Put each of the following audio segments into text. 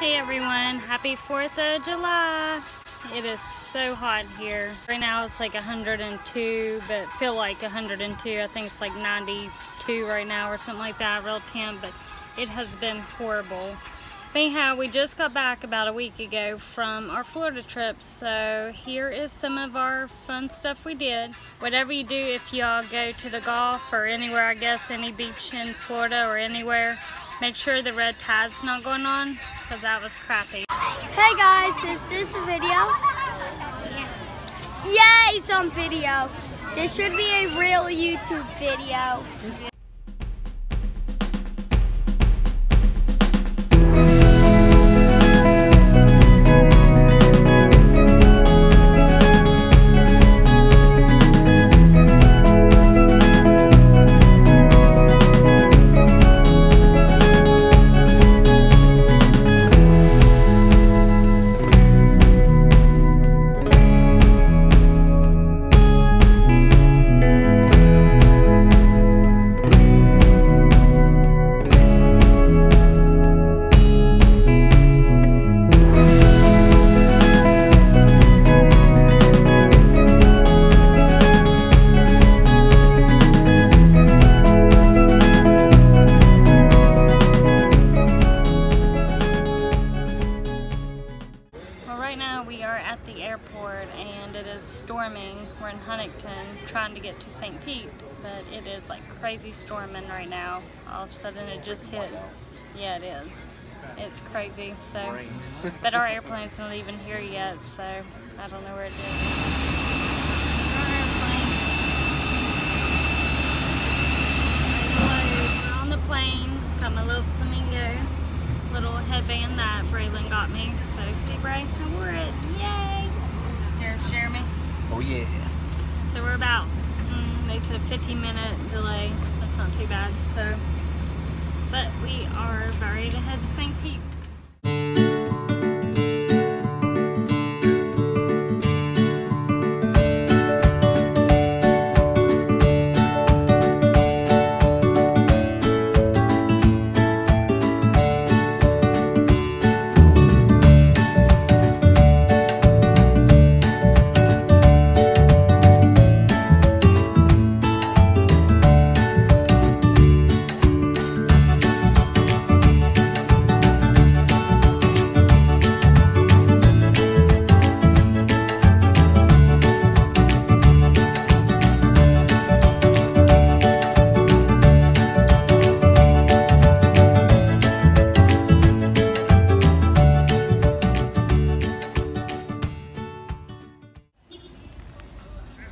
Hey everyone, happy 4th of July. It is so hot here. Right now it's like 102, but feel like 102. I think it's like 92 right now or something like that, real temp, but it has been horrible. But anyhow, we just got back about a week ago from our Florida trip, so here is some of our fun stuff we did. Whatever you do, if y'all go to the Gulf or anywhere, I guess, any beach in Florida or anywhere, make sure the red tide's not going on, because that was crappy. Hey guys, is this a video? Yeah, it's on video. This should be a real YouTube video. And it is storming. We're in Huntington trying to get to St. Pete, but it is like crazy storming right now. All of a sudden it just hit. Yeah, it is. It's crazy. So, but our airplane's not even here yet, so I don't know where it is. We're on the plane. Got my little flamingo, little headband that Braylon got me. So see, Bray, I wore it. Yay! Here's Jeremy. Oh yeah. So we're about, they said 15-minute delay. That's not too bad. So, but we are about ready to head to St. Pete.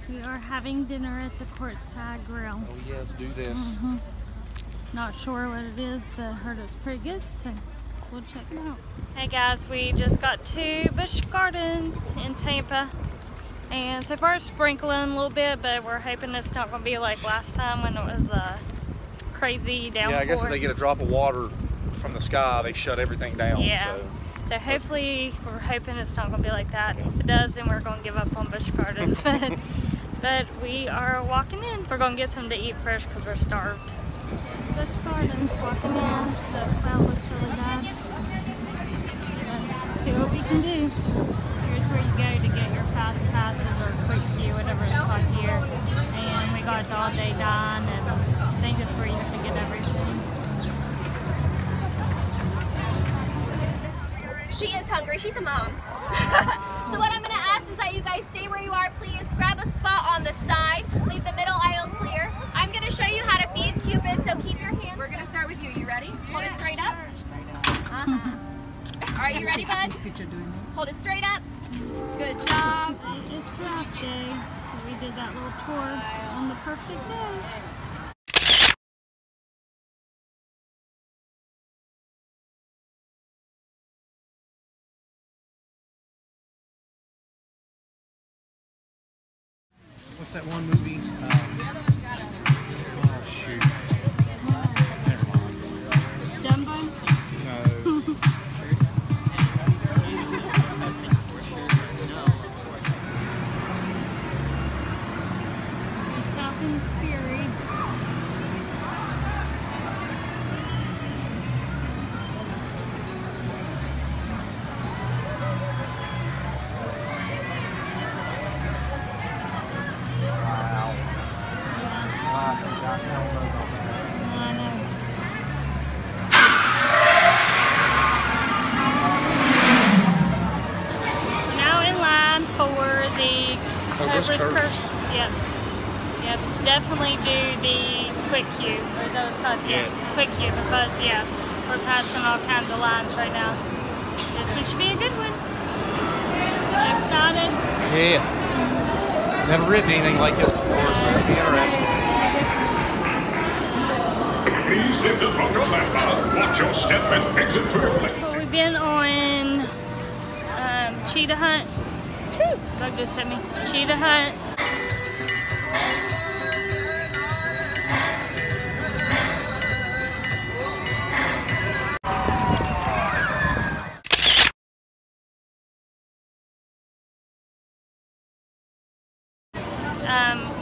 We are having dinner at the Courtside Grill. Oh yeah, let's do this. Not sure what it is, but I heard it's pretty good, so we'll check it out. Hey guys, we just got to Busch Gardens in Tampa, and so far it's sprinkling a little bit, but we're hoping it's not going to be like last time when it was crazy downpour. Yeah, I guess if they get a drop of water from the sky, they shut everything down. Yeah. So hopefully, we're hoping it's not going to be like that. If it does, then we're going to give up on Busch Gardens. But we are walking in. We're going to get something to eat first because we're starved. Busch Gardens, walking in. The cloud looks really bad. Let's see what we can do. Here's where you go to get your fast passes or quick queue, whatever it's called here. And we got the all-day dine, and I think it's where you have to get everything. She is hungry. She's a mom. So what I'm going to ask is that you guys stay where you are, please. Grab a spot on the side. Leave the middle aisle clear. I'm going to show you how to feed Cupid, so keep your hands. We're going to start with you. You ready? Hold it straight up. All right, you ready, bud? Hold it straight up. Good job. It's drop day. So we did that little tour on the perfect day. What's that one movie? Oh shoot. Never mind. Dumbo? No. Falcon's Fury. Yep. Yep. Definitely do the quick queue. Or is that what it's called? Yeah. Quick queue because yeah, we're passing all kinds of lines right now. This one should be a good one. Excited? Yeah. Never ridden anything like this before, so it'll be interesting. Please lift it from your lap. Watch your step and exit to your left. Well, we've been on cheetah hunt. Phew, bug just hit me. Cheetah hunt.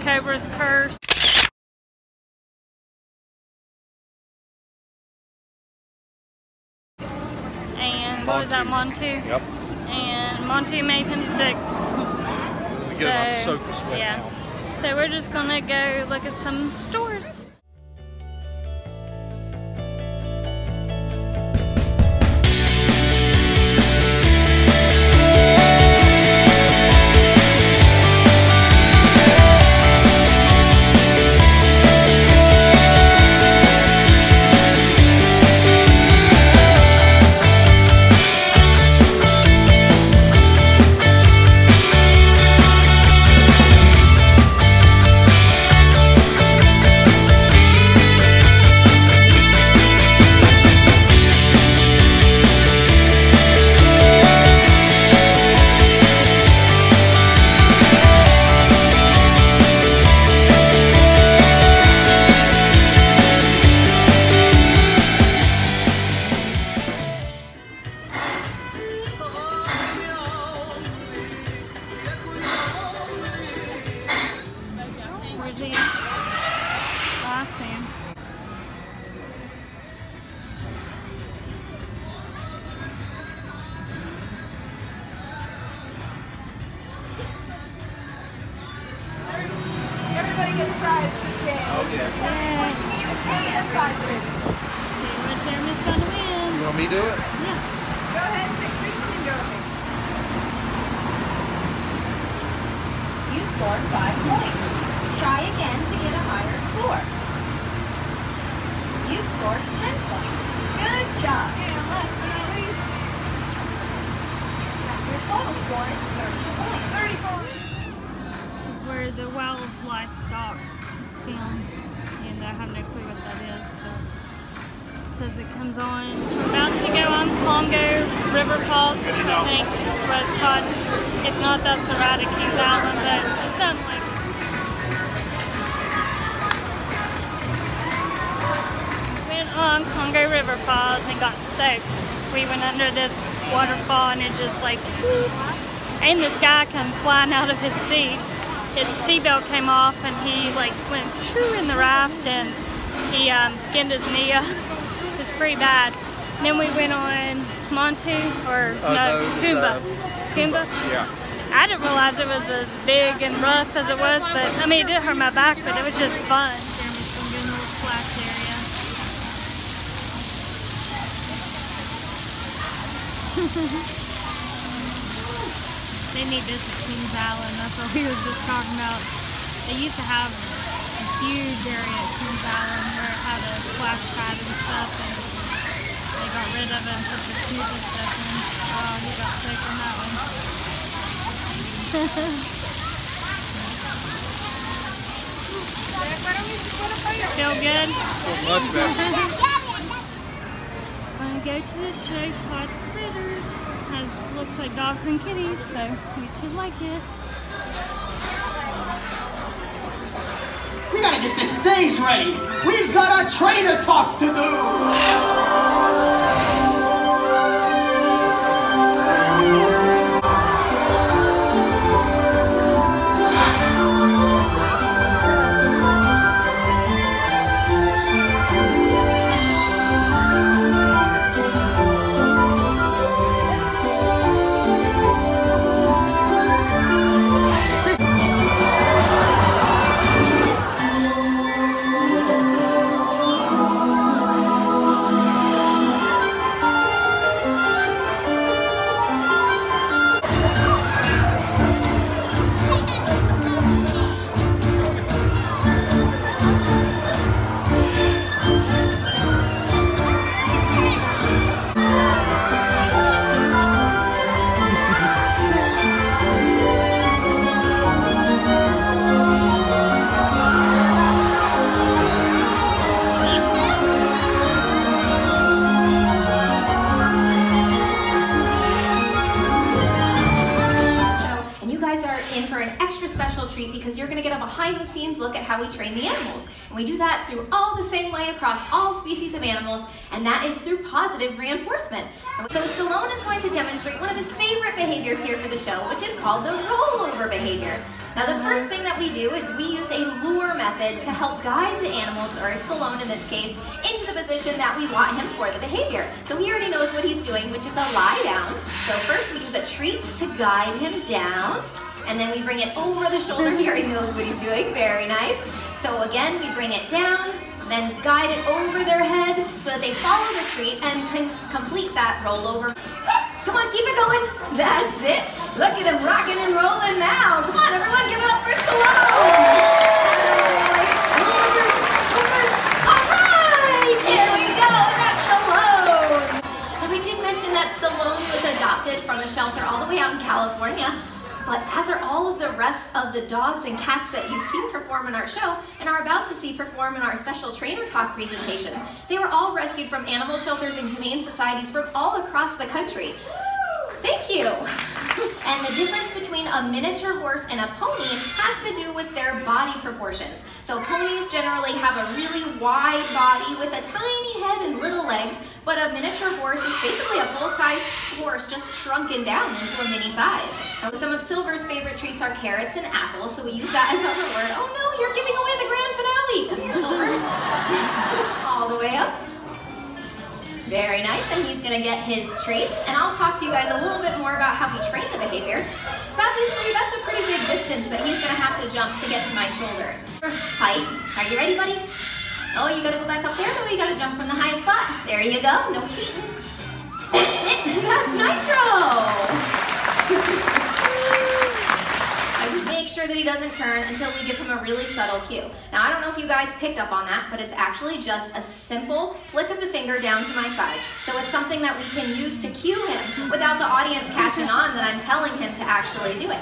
Cobra's Curse. And what was that, Montu? Yep. And Montu made him sick. We get about soaked with sweat now. So we're just gonna go look at some stores. You want me to do it? Yeah. Go ahead and pick 3 flamingos. You scored 5 points. Try again to get a higher score. You scored 10 points. Good job. And last but not least, Your total score is 30 points. 34. This is where the wildlife docs is filmed. And I have no clue what that is, but it says it comes on. We're about to go on Congo River Falls, I think is what it's called. If not, that's the Kings Island, but it sounds like went on Congo River Falls and got soaked. We went under this waterfall and it just like whoop. And this guy came flying out of his seat. His seatbelt came off and he like went through in the raft and he skinned his knee up. It was pretty bad. And then we went on Montu or no, Scuba. Scuba? Yeah. I didn't realize it was as big and rough as it was, but I mean it did hurt my back, but it was just fun. Jeremy's gonna do a little splash area. They need this at Kings Island. That's what we were just talking about. They used to have a huge area at Kings Island where it had a splash pad and stuff, and they got rid of it and put the snoopy stuff in. Oh, he got sick on that one. Feel good? So much better. Wanna go to the show called Critters. Looks like dogs and kitties, so we should like it. We gotta get this stage ready. We've got a trainer talk to do. special treat because you're gonna get a behind the scenes look at how we train the animals. And we do that through all the same way across all species of animals, and that is through positive reinforcement. So Stallone is going to demonstrate one of his favorite behaviors here for the show, which is called the rollover behavior. Now the first thing that we do is we use a lure method to help guide the animals, or Stallone in this case, into the position that we want him for the behavior. So he already knows what he's doing, which is a lie down. So first we use a treat to guide him down, and then we bring it over the shoulder. He already knows what he's doing, very nice. So again, we bring it down, then guide it over their head so that they follow the treat and can complete that rollover. Come on, keep it going. That's it. Look at him rocking and rolling now. Come on, everyone, give it up for Stallone. All right, here we go. That's Stallone. And we did mention that Stallone was adopted from a shelter all the way out in California. But as are all of the rest of the dogs and cats that you've seen perform in our show and are about to see perform in our special trainer talk presentation. They were all rescued from animal shelters and humane societies from all across the country. Thank you. And the difference between a miniature horse and a pony has to do with their body proportions. So ponies generally have a really wide body with a tiny head and little legs, but a miniature horse is basically a full-size horse just shrunken down into a mini size. Now, some of Silver's favorite treats are carrots and apples, so we use that as our reward. Oh no, you're giving away the grand finale. Come here, Silver. All the way up. Very nice, and he's gonna get his treats, and I'll talk to you guys a little bit more about how we train the behavior, because obviously that's a pretty big distance that he's gonna have to jump to get to my shoulders. Height, are you ready, buddy? Oh, you gotta go back up there, though you gotta jump from the high spot. There you go, no cheating. That's Nitro! Make sure that he doesn't turn until we give him a really subtle cue. Now, I don't know if you guys picked up on that, but it's actually just a simple flick of the finger down to my side. So it's something that we can use to cue him without the audience catching on that I'm telling him to actually do it.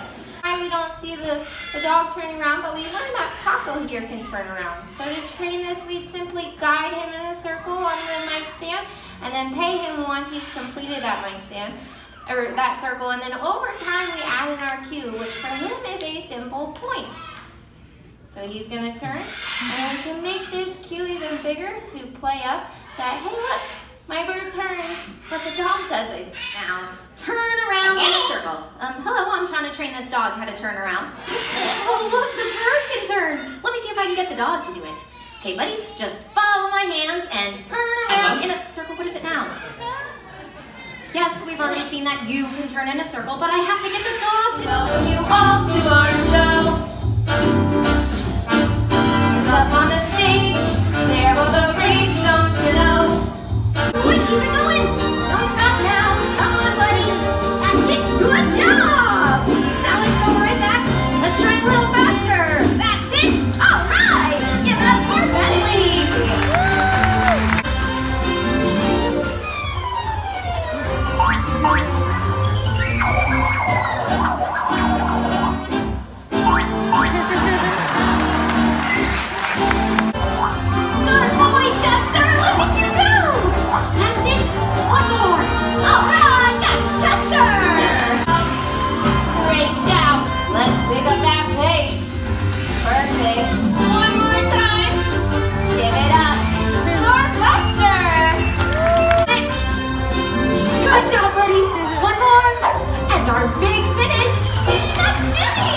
We don't see the dog turning around, but we learned that Paco here can turn around. So to train this, we'd simply guide him in a circle on the mic stand and then pay him once he's completed that mic stand. Or that circle, and then over time we add in our cue, which for him is a simple point. So he's gonna turn, and then we can make this cue even bigger to play up that, hey look, my bird turns, but the dog doesn't. Now, turn around in a circle. Hello, I'm trying to train this dog how to turn around. Oh look, the bird can turn. Let me see if I can get the dog to do it. Okay buddy, just follow my hands and turn around in a circle. What is it now? Yes, we've already seen that you can turn in a circle, but I have to get the dog to welcome you all to our show. Up on the stage, there will the rage, don't you know? Keep it going, don't stop now. Come on, buddy. That's it, good job. Now let's go right back. Let's try a little faster. That's it, all right. Give it up for Bentley. Our big finish, that's Jimmy!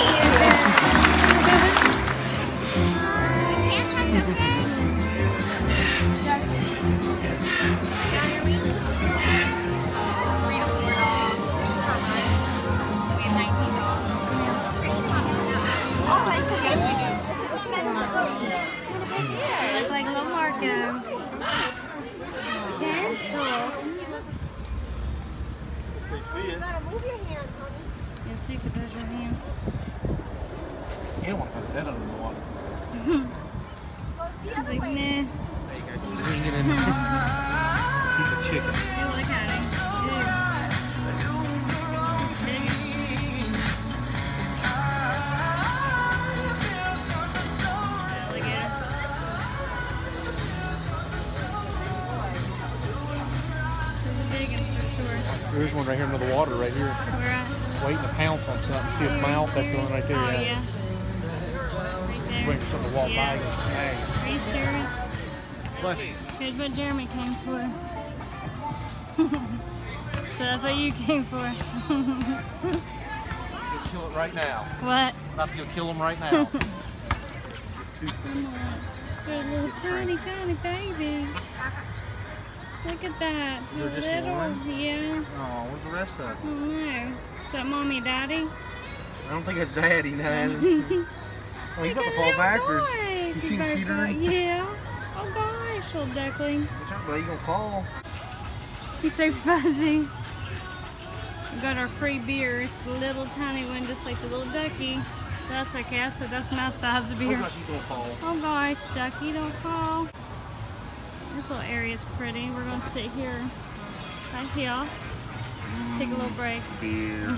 Look like a little Marco. Cancel. They see it. You gotta move your hand, honey. Yes, you could put your hand. He don't want to put his head under the water. He's like, nah. There you go. Bring it in. He's a chicken. Oh, look at him. There's one right here under the water, right here. Where at? Waiting to pounce on something. See his mouth? That's the one right there. Oh, Yeah. yeah. waiting for something to walk by Yeah. and snag. Are you serious? Bless you. Here's what Jeremy came for. So that's what you came for. You'll kill it right now. What? Not you'll kill him right now. There's a little tiny baby. Look at that. Is there just little, one? Yeah. Oh, where's the rest of I it? don't know. Is that mommy, daddy? I don't think it's daddy, no. Oh, he's about to fall backwards. You see him teetering? Yeah. Oh gosh, little duckling. Watch out, buddy, you're gonna fall. He's so fuzzy. We got our free beer. It's the little tiny one, just like the little ducky. That's okay. I said that's my size of Oh beer. gosh, he's gonna fall. Oh gosh, ducky, don't fall. This little area is pretty. We're gonna sit here, right here, take a little break. Beer.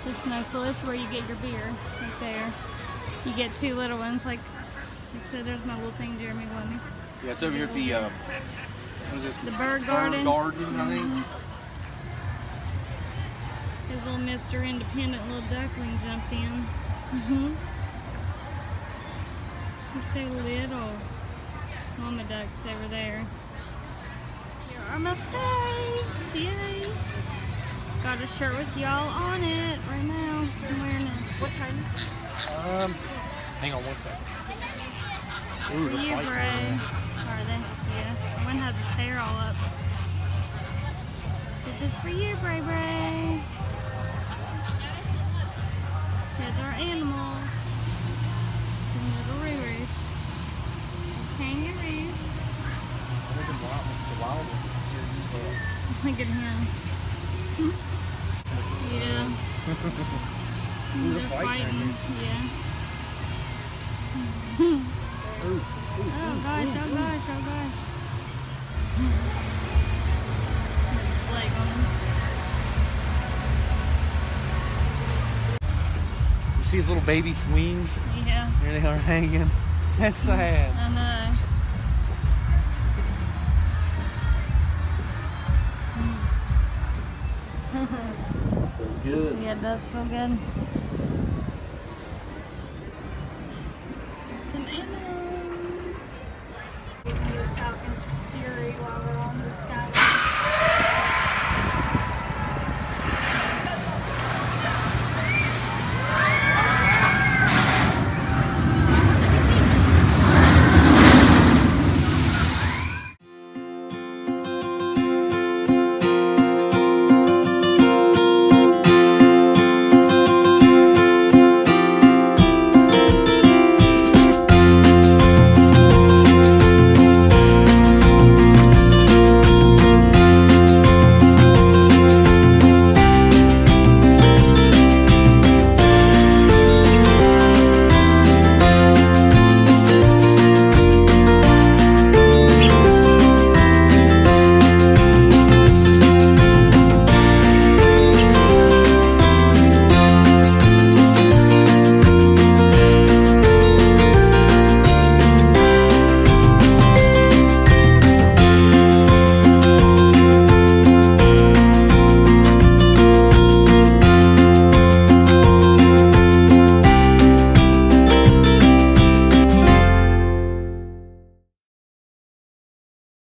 This snow pool is where you get your beer, right there. You get two little ones, like so. There's my little thing, Jeremy wanted. Yeah, it's over here at the what is this? The bird garden. Bird garden, I think. His little Mr. Independent little duckling jumped in. He's so little. Mama duck's over there. Here are my face. Yay. Got a shirt with y'all on it right now. I'm wearing it. What time is it? Hang on one second. For Ooh, the you, fight. Bray. Are they? Yeah. One has his hair all up. This is for you, Bray Bray. Here's our animals. Some little roos. Kangaroos. Look at him. Yeah. They're fighting. Yeah. Oh gosh, oh gosh, oh gosh. There's a flag on him. You see his little baby wings? Yeah. There they are hanging. That's sad. I know. Feels good. Yeah, it does feel good.